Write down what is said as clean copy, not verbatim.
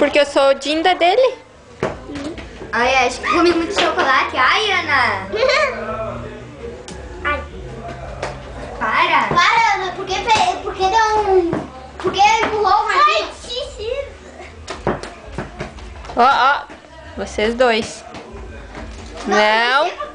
Porque eu sou Dinda dele. Ai, acho que comi muito chocolate. Ai, Ana. Ai. Para, Ana, por que deu um... Por que empurrou uma Ai, xixi. Ó, vocês dois. Não.